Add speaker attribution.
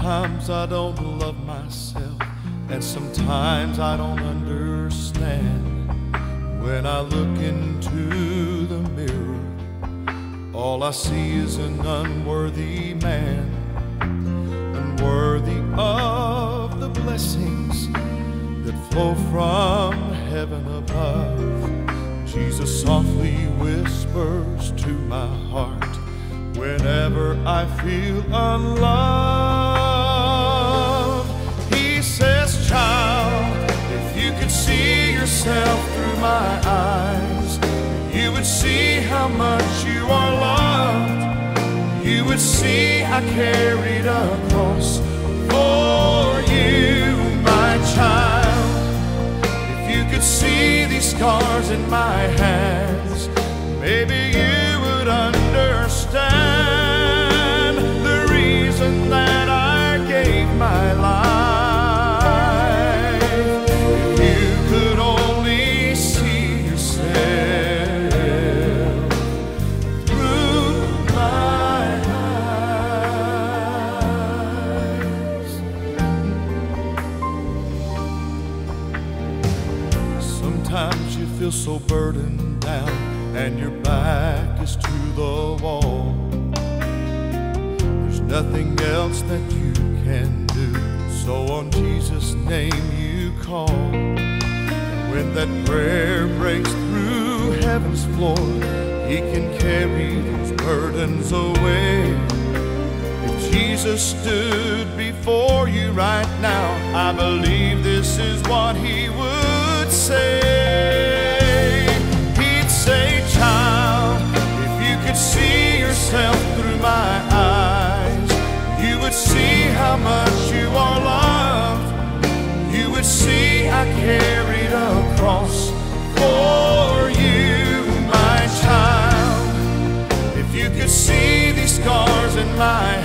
Speaker 1: Sometimes I don't love myself, and sometimes I don't understand. When I look into the mirror, all I see is an unworthy man, unworthy of the blessings that flow from heaven above. Jesus softly whispers to my heart whenever I feel unloved. He says, child, if you could see yourself through my eyes, you would see how much you are loved. You would see I carried a cross for you, my child. If you could see these scars in my hands, maybe you would understand the reason that I gave my life. If you could only see yourself through my eyes. Sometimes you feel so burdened down and your back is to the wall. There's nothing else that you can do, so on Jesus' name you call. And when that prayer breaks through heaven's floor, He can carry those burdens away. If Jesus stood before you right now, I believe this is what He would say. See yourself through my eyes, you would see how much you are loved. You would see I carried a cross for you, my child. If you could see these scars in my